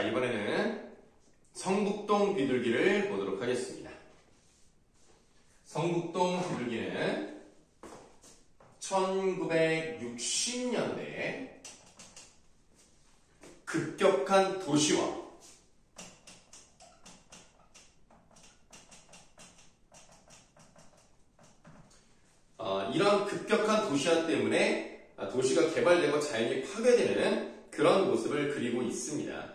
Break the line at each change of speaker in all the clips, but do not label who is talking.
이번에는 성북동 비둘기를 보도록 하겠습니다. 성북동 비둘기는 1960년대에 급격한 도시화, 이런 급격한 도시화 때문에 도시가 개발되고 자연이 파괴되는 그런 모습을 그리고 있습니다.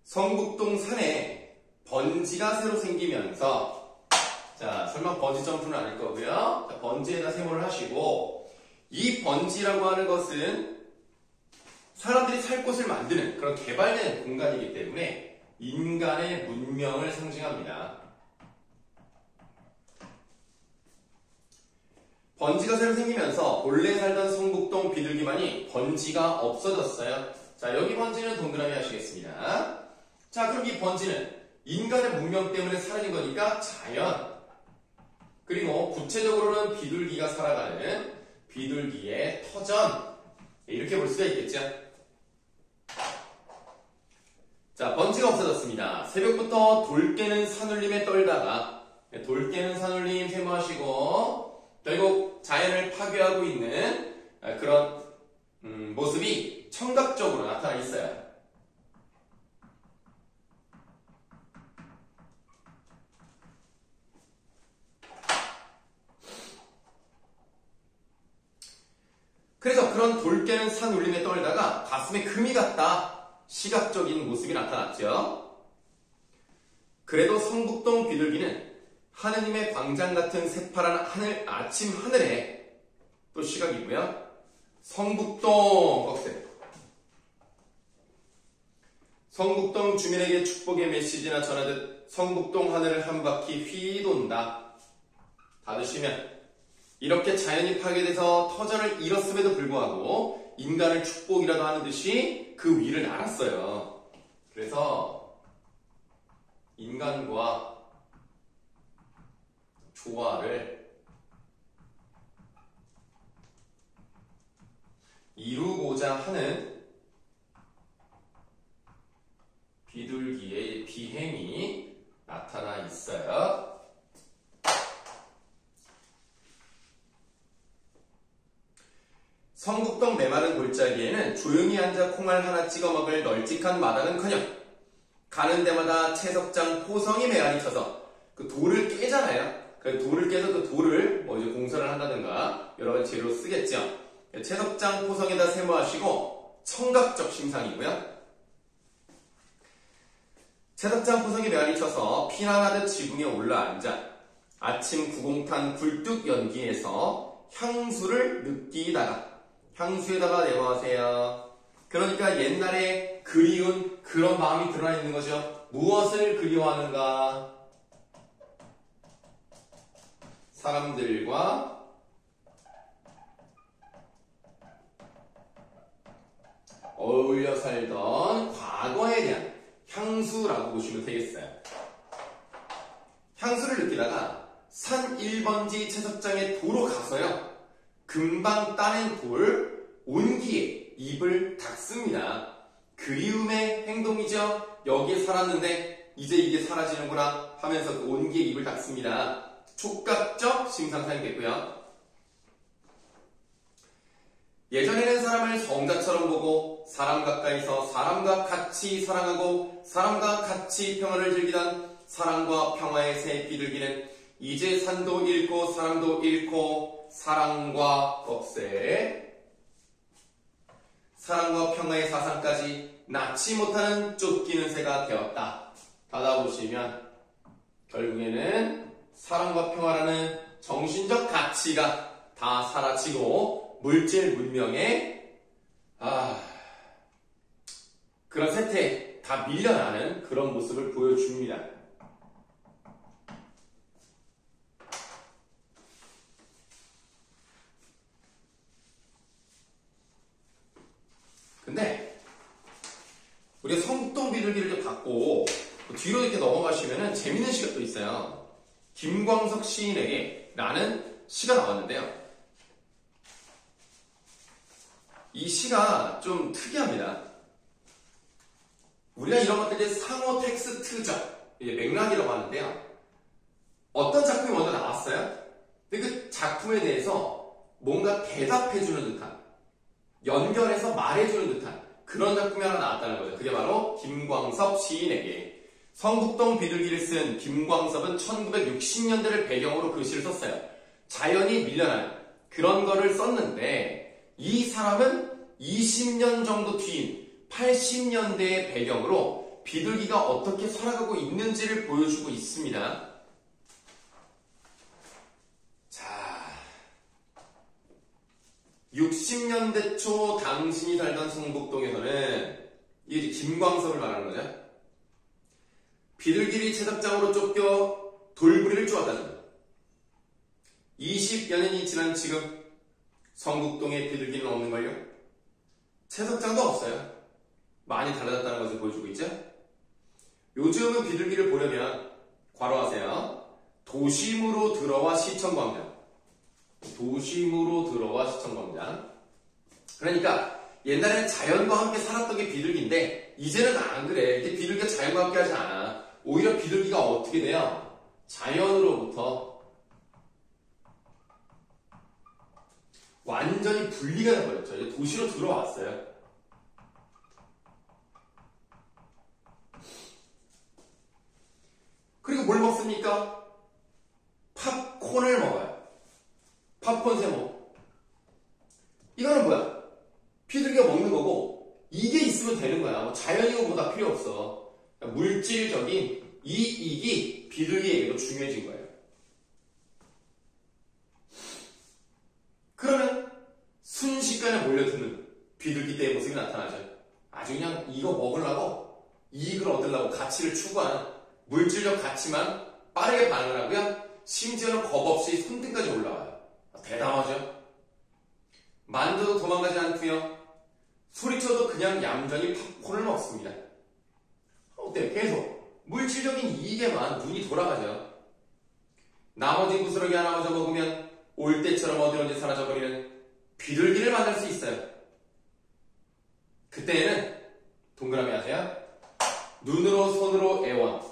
성북동 산에 번지가 새로 생기면서, 자, 설마 번지 점프는 아닐 거고요. 자, 번지에다 세모를 하시고, 이 번지라고 하는 것은 사람들이 살 곳을 만드는 그런 개발된 공간이기 때문에 인간의 문명을 상징합니다. 번지가 새로 생기면서 본래 살던 성북동 비둘기만이 번지가 없어졌어요. 자, 여기 번지는 동그라미 하시겠습니다. 자, 그럼 이 번지는 인간의 문명 때문에 사라진 거니까 자연, 그리고 구체적으로는 비둘기가 살아가는 비둘기의 터전, 이렇게 볼 수가 있겠죠. 자, 번지가 없어졌습니다. 새벽부터 돌 깨는 산울림에 떨다가, 돌 깨는 산울림 세모하시고, 결국 자연을 파괴하고 있는 그런 모습이 청각적으로 나타나 있어요. 그래서 그런 돌 깨는 산 울림에 떨다가 가슴에 금이 갔다, 시각적인 모습이 나타났죠. 그래도 성북동 비둘기는 하느님의 광장 같은 새파란 하늘, 아침 하늘에, 또 시각이고요. 성북동 꺽쇠. 성북동 주민에게 축복의 메시지나 전하듯 성북동 하늘을 한 바퀴 휘돈다. 닫으시면 이렇게 자연이 파괴돼서 터전을 잃었음에도 불구하고 인간을 축복이라도 하는 듯이 그 위를 날았어요. 그래서 인간과 조화를 이루고자 하는 비둘기의 비행이 나타나 있어요. 성북동 메마른 골짜기에는 조용히 앉아 콩알 하나 찍어 먹을 널찍한 마당은커녕 가는 데마다 채석장 포성이 메아리 쳐서 그 돌을 깨잖아요. 그 돌을 깨서 그 돌을 뭐 이제 공사를 한다든가 여러 가지 재료로 쓰겠죠. 채석장 포성에다 세모하시고 청각적 심상이고요. 채석장 포성이 메아리 쳐서 피난하듯 지붕에 올라앉아 아침 구공탄 굴뚝 연기에서 향수를 느끼다가 향수에다가 내모하세요. 그러니까 옛날에 그리운 그런 마음이 드러나 있는 거죠. 무엇을 그리워하는가? 사람들과 어울려 살던 과거에 대한 향수라고 보시면 되겠어요. 향수를 느끼다가 산 1번지 채석장에 도로 가서요. 금방 따낸 돌 온기에 입을 닦습니다. 그리움의 행동이죠. 여기에 살았는데 이제 이게 사라지는구나 하면서 그 온기에 입을 닦습니다. 촉각적 심상상이겠고요. 예전에는 사람을 성자처럼 보고 사람 가까이서 사람과 같이 사랑하고 사람과 같이 평화를 즐기던 사랑과 평화의 새 비둘기는 이제 산도 잃고 사람도 잃고 사랑과 꺽쇠, 사랑과 평화의 사상까지 낳지 못하는 쫓기는 새가 되었다. 닫아보시면 결국에는 사랑과 평화라는 정신적 가치가 다 사라지고 물질 문명의 그런 세태에 다 밀려나는 그런 모습을 보여줍니다. 근데 우리가 성북동 비둘기를 좀 받고 뒤로 이렇게 넘어가시면 재밌는 시가 또 있어요. 김광석 시인에게 라는 시가 나왔는데요. 이 시가 좀 특이합니다. 우리가 이런 것들 이제 상호 텍스트적 이제 맥락이라고 하는데요. 어떤 작품이 먼저 나왔어요? 근데 그 작품에 대해서 뭔가 대답해주는 듯한, 연결해서 말해주는 듯한 그런 작품이 하나 나왔다는 거죠. 그게 바로 김광섭 시인에게. 성북동 비둘기를 쓴 김광섭은 1960년대를 배경으로 글씨를 썼어요. 자연이 밀려나는 그런 거를 썼는데 이 사람은 20년 정도 뒤인 80년대의 배경으로 비둘기가 어떻게 살아가고 있는지를 보여주고 있습니다. 자, 60년대 초 당신이 살던 성북동에서는 이게 김광섭을 말하는 거죠. 비둘기를 채석장으로 쫓겨 돌부리를 쪼았다는 거예요. 20여 년이 지난 지금 성북동에 비둘기는 없는걸요? 채석장도 없어요. 많이 달라졌다는 것을 보여주고 있죠. 요즘은 비둘기를 보려면 괄호하세요. 도심으로 들어와 시청광장. 도심으로 들어와 시청광장. 그러니까 옛날에는 자연과 함께 살았던 게 비둘기인데 이제는 안 그래. 이제 비둘기가 자연과 함께 하지 않아. 오히려 비둘기가 어떻게 돼요? 자연으로부터 완전히 분리가 돼버렸죠. 이제 도시로 들어왔어요. 그리고 뭘 먹습니까? 팝콘을 먹어요. 팝콘 세모. 이거는 뭐야? 비둘기가 먹는 거고 이게 있으면 되는 거야. 뭐 자연이고 뭐다 필요 없어. 그러니까 물질적인 이익이 비둘기에게도 중요해진 거예요. 그러면 순식간에 몰려드는 비둘기 때의 모습이 나타나죠. 아주 그냥 이거 먹으려고 이익을 얻으려고 가치를 추구하는 물질적 가치만 빠르게 반응을 하고요. 심지어는 겁없이 손등까지 올라와요. 대담하죠? 만두도 도망가지 않고요. 소리쳐도 그냥 얌전히 팝콘을 먹습니다. 어때요? 계속 물질적인 이익에만 눈이 돌아가죠. 나머지 부스러기 하나 마저 먹으면 올 때처럼 어디론지 사라져버리는 비둘기를 만날 수 있어요. 그때에는 동그라미 하세요. 눈으로 손으로 애원.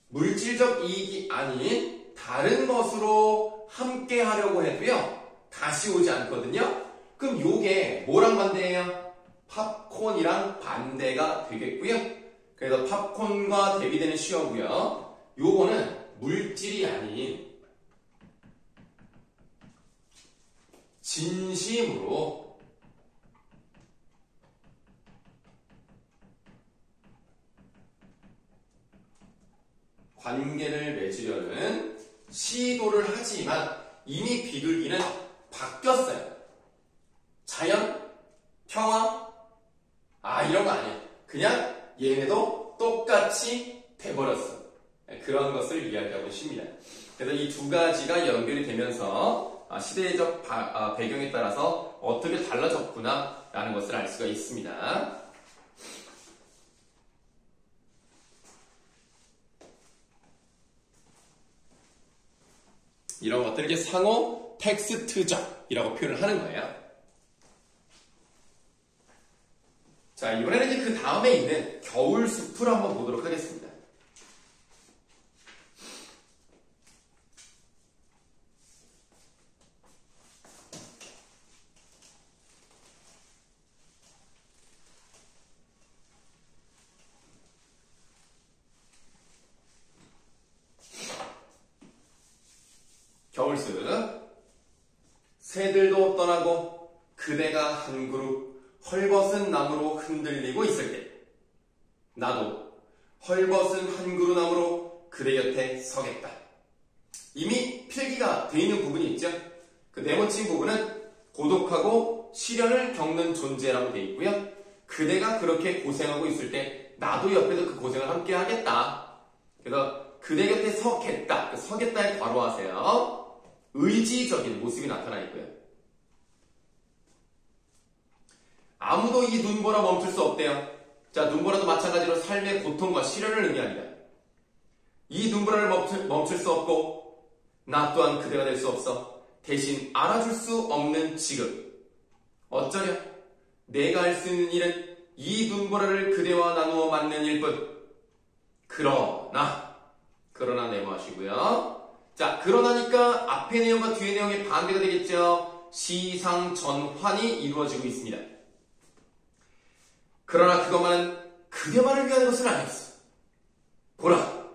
물질적 이익이 아닌 다른 것으로 함께 하려고 해도요. 다시 오지 않거든요. 그럼 요게 뭐랑 반대예요? 팝콘이랑 반대가 되겠고요. 그래서 팝콘과 대비되는 시어고요. 요거는 물질이 아닌 진심으로 관계를 맺으려는 시도를 하지만 이미 비둘기는 바뀌었어요. 자연, 평화, 이런 거 아니에요. 그냥 얘네도 똑같이 돼버렸어. 그런 것을 이야기하고 있습니다. 그래서 이 두 가지가 연결이 되면서 시대적 배경에 따라서 어떻게 달라졌구나 라는 것을 알 수가 있습니다. 이런 것들을 이제 상호 텍스트적이라고 표현을 하는 거예요. 자, 이번에는 이제 그 다음에 있는 겨울숲을 한번 보도록 하겠습니다. 겨울숲. 새들도 떠나고 그대가 한 그룹 헐벗은 나무로 흔들리고 있을 때 나도 헐벗은 한 그루 나무로 그대 곁에 서겠다. 이미 필기가 돼 있는 부분이 있죠. 그 네모친 부분은 고독하고 시련을 겪는 존재라고 돼 있고요. 그대가 그렇게 고생하고 있을 때 나도 옆에서 그 고생을 함께 하겠다. 그래서 그대 곁에 서겠다. 서겠다에 괄호하세요. 의지적인 모습이 나타나 있고요. 아무도 이 눈보라 멈출 수 없대요. 자, 눈보라도 마찬가지로 삶의 고통과 시련을 의미합니다. 이 눈보라를 멈출 수 없고 나 또한 그대가 될 수 없어. 대신 알아줄 수 없는 지금. 어쩌려? 내가 할 수 있는 일은 이 눈보라를 그대와 나누어 맞는 일뿐. 그러나 네모하시고요. 자, 그러나니까 앞의 내용과 뒤의 내용의 반대가 되겠죠. 시상전환이 이루어지고 있습니다. 그러나 그것만은 그대만을 위한 것은 아니었어. 보라,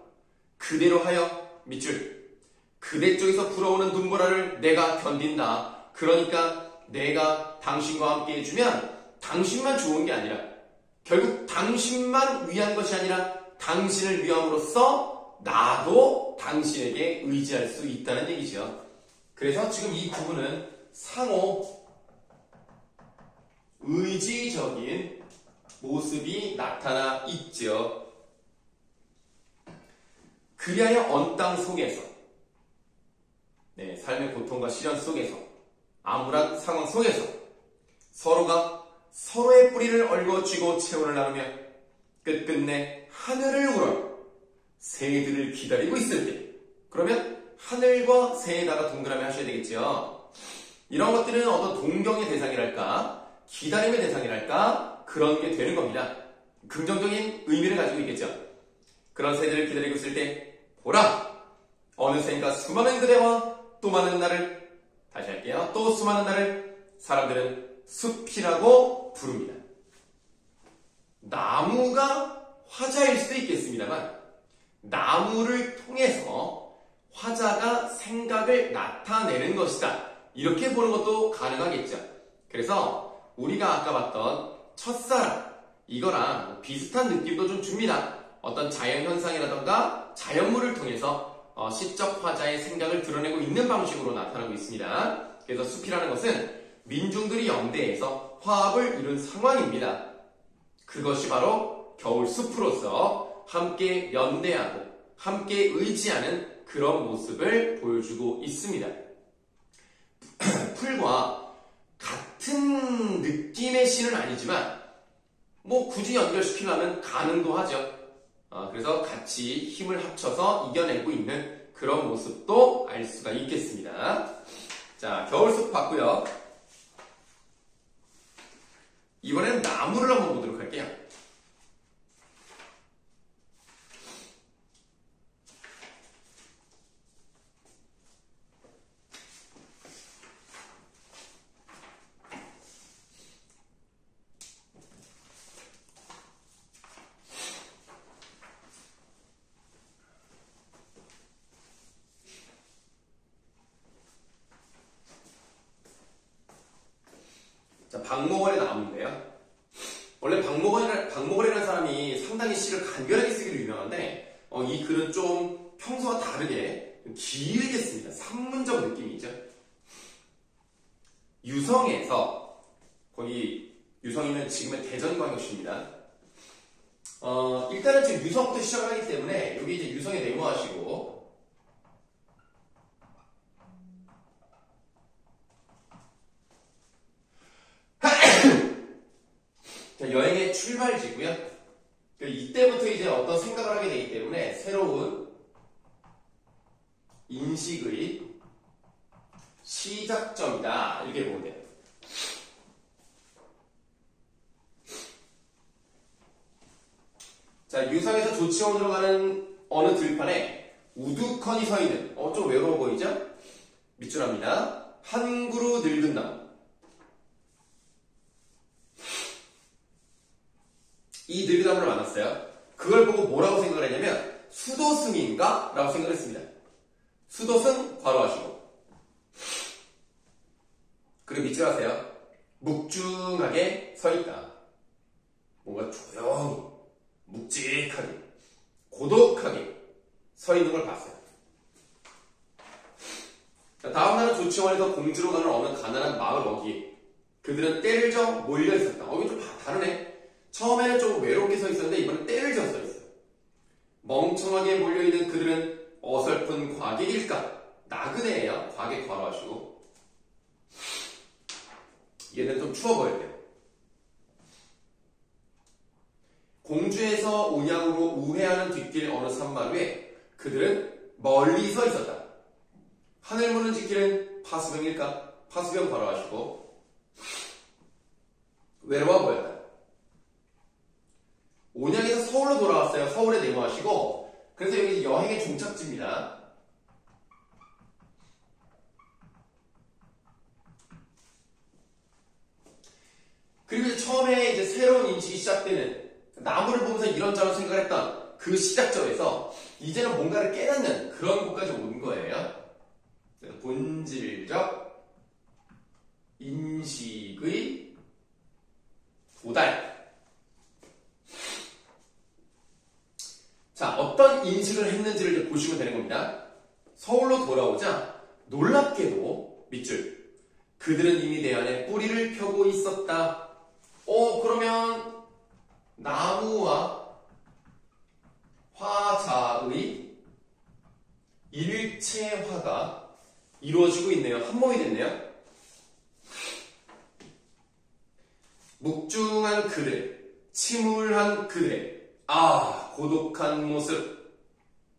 그대로 하여 밑줄. 그대 쪽에서 불어오는 눈보라를 내가 견딘다. 그러니까 내가 당신과 함께 해주면 당신만 좋은 게 아니라 결국 당신만 위한 것이 아니라 당신을 위함으로써 나도 당신에게 의지할 수 있다는 얘기죠. 그래서 지금 이 부분은 상호 의지적인 모습이 나타나 있죠. 그리하여 언 땅 속에서 삶의 고통과 시련 속에서 암울한 상황 속에서 서로가 서로의 뿌리를 얽어쥐고 체온을 나누며 끝끝내 하늘을 우러 새들을 기다리고 있을 때 그러면 하늘과 새에다가 동그라미 하셔야 되겠죠. 이런 것들은 어떤 동경의 대상이랄까 기다림의 대상이랄까 그런 게 되는 겁니다. 긍정적인 의미를 가지고 있겠죠. 그런 새들을 기다리고 있을 때 보라 어느샌가 수많은 그대와 또 많은 날을 다시 할게요. 또 수많은 날을 사람들은 숲이라고 부릅니다. 나무가 화자일 수도 있겠습니다만 나무를 통해서 화자가 생각을 나타내는 것이다. 이렇게 보는 것도 가능하겠죠. 그래서 우리가 아까 봤던 첫사랑 이거랑 비슷한 느낌도 좀 줍니다. 어떤 자연현상이라던가 자연물을 통해서 시적 화자의 생각을 드러내고 있는 방식으로 나타나고 있습니다. 그래서 숲이라는 것은 민중들이 연대해서 화합을 이룬 상황입니다. 그것이 바로 겨울 숲으로서 함께 연대하고 함께 의지하는 그런 모습을 보여주고 있습니다. 풀과 같은 느낌의 시는 아니지만 뭐 굳이 연결시키려면 가능도 하죠. 그래서 같이 힘을 합쳐서 이겨내고 있는 그런 모습도 알 수가 있겠습니다. 자, 겨울숲 봤고요. 이번엔 나무를 한번 보도록 할게요. 자, 박목원의 나무인데요. 원래 박목원이라는 사람이 상당히 시를 간결하게 쓰기로 유명한데 이 글은 좀 평소와 다르게 길게 씁니다. 산문적 느낌이죠. 유성에서 거기 유성이면 지금의 대전광역시입니다. 일단은 지금 유성부터 시작을 하기 때문에 여기 이제 유성에 네모하시고 자, 여행의 출발지고요. 이때부터 이제 어떤 생각을 하게 되기 때문에 새로운 인식의 시작점이다. 이렇게 보면 돼요. 자, 유성에서 조치원으로 가는 어느 들판에 우두커니 서 있는 좀 외로워 보이죠? 밑줄합니다. 한 그루 늙은 나무. 이 늙은 나무를 만났어요. 그걸 보고 뭐라고 생각을 했냐면 수도승인가? 라고 생각을 했습니다. 수도승 괄호하시고 그리고 밑줄하세요. 묵중하게 서 있다. 뭔가 조용히 묵직하게 고독하게 서 있는 걸 봤어요. 자, 다음 날은 조치원에서 공주로 가는 어느 가난한 마을 어귀에 그들은 때를 져 몰려 있었다. 이게 좀 다르네. 처음에는 좀 외롭게 서 있었는데 이번엔 때를 져 서 있어요. 멍청하게 몰려있는 그들은 어설픈 과객일까? 나그네예요. 과객 괄호하시고 얘는 좀 추워 보여야 돼요. 공주에서 온양으로 우회하는 뒷길 어느 산마루에 그들은 멀리 서 있었다. 하늘 무는 뒷길은 파수병일까? 파수병 괄호하시고 외로워 보였다. 온양에서 서울로 돌아왔어요. 서울에 내모하시고. 그래서 여기 여행의 종착지입니다. 그리고 이제 처음에 이제 새로운 인식이 시작되는, 나무를 보면서 이런저런 생각을 했던 그 시작점에서 이제는 뭔가를 깨닫는 그런 곳까지 온 거예요. 그래서 본질적 인식의 도달. 자, 어떤 인식을 했는지를 이제 보시면 되는 겁니다. 서울로 돌아오자 놀랍게도 밑줄. 그들은 이미 내 안에 뿌리를 펴고 있었다. 그러면 나무와 화자의 일체화가 이루어지고 있네요. 한 몸이 됐네요. 묵중한 그들, 침울한 그들의 고독한 모습.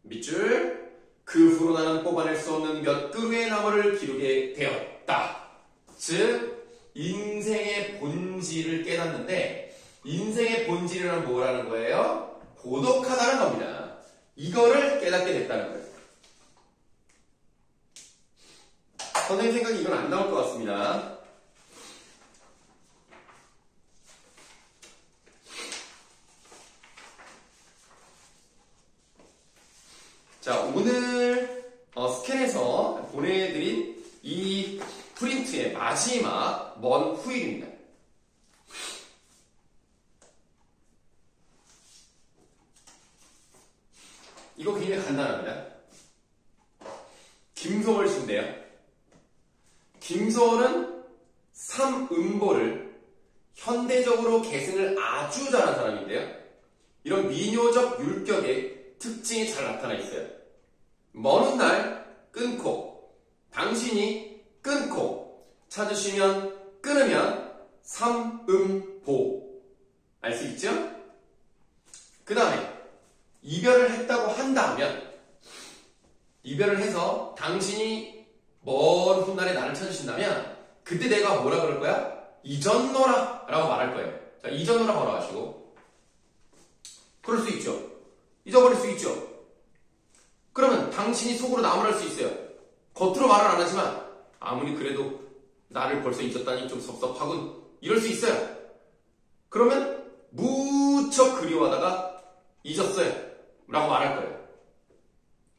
밑줄. 그 후로 나는 뽑아낼 수 없는 몇 그루의 나무를 기르게 되었다. 즉 인생의 본질을 깨닫는데, 인생의 본질이란 뭐라는 거예요? 고독하다는 겁니다. 이거를 깨닫게 됐다는 거예요. 선생님 생각에 이건 안 나올 것 같습니다. 자, 오늘 스캔해서 보내드린 이 프린트의 마지막 먼 후일입니다. 이거 굉장히 간단합니다. 김소월 씨인데요. 김소월은 3음보를 현대적으로 계승을 아주 잘한 사람인데요. 이런 민요적 율격의 특징이 잘 나타나 있어요. 먼 훗날 끊고, 당신이 끊고, 찾으시면 끊으면 3음보. 알 수 있죠? 그 다음에 이별을 했다고 한다면, 이별을 해서 당신이 먼 훗날에 나를 찾으신다면 그때 내가 뭐라 그럴 거야? 잊었노라 라고 말할 거예요. 자, 잊었노라 바로 하시고. 그럴 수 있죠. 잊어버릴 수 있죠. 그러면 당신이 속으로 나무랄 수 있어요. 겉으로 말은 안 하지만 아무리 그래도 나를 벌써 잊었다니 좀 섭섭하군, 이럴 수 있어요. 그러면 무척 그리워하다가 잊었어요 라고 말할 거예요.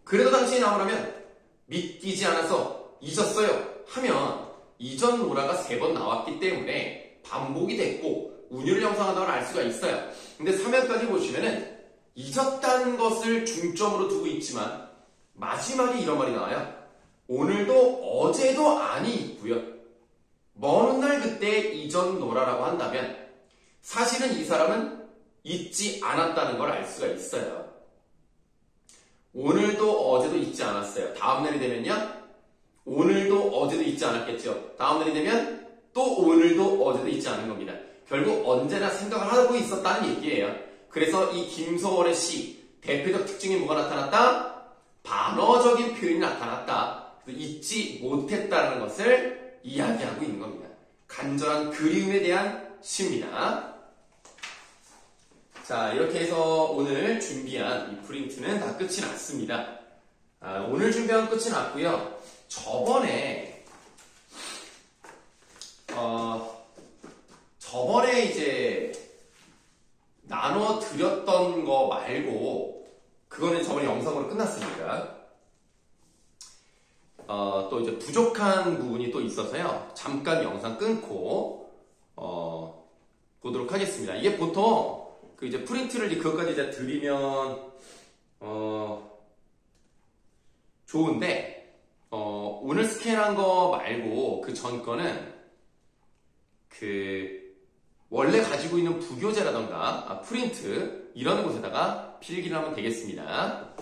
그래도 당신이 나무라면 믿기지 않아서 잊었어요 하면 잊었노라가 3번 나왔기 때문에 반복이 됐고 운율을 형성한다고 알 수가 있어요. 근데 3면까지 보시면은 잊었다는 것을 중점으로 두고 있지만 마지막에 이런 말이 나와요. 오늘도 어제도 안이 있고요. 먼 훗날 그때 잊었노라라고 한다면 사실은 이 사람은 잊지 않았다는 걸 알 수가 있어요. 오늘도 어제도 잊지 않았어요. 다음날이 되면요, 오늘도 어제도 잊지 않았겠죠. 다음날이 되면 또 오늘도 어제도 잊지 않은 겁니다. 결국 언제나 생각을 하고 있었다는 얘기예요. 그래서 이 김소월의 시 대표적 특징이 뭐가 나타났다? 반어적인 표현이 나타났다. 잊지 못했다는 것을 이야기하고 있는 겁니다. 간절한 그리움에 대한 시입니다. 자, 이렇게 해서 오늘 준비한 이 프린트는 다 끝이 났습니다. 오늘 준비한 끝이 났고요. 저번에 이제 나눠드렸던 거 말고 그거는 저번에 영상으로 끝났으니까 또 이제 부족한 부분이 또 있어서요. 잠깐 영상 끊고 보도록 하겠습니다. 이게 보통 그 이제 프린트를 그것까지 이제 드리면 좋은데 오늘 스캔한 거 말고 그 전 거는 그 원래 가지고 있는 부교재라던가 프린트 이런 곳에다가 필기를 하면 되겠습니다.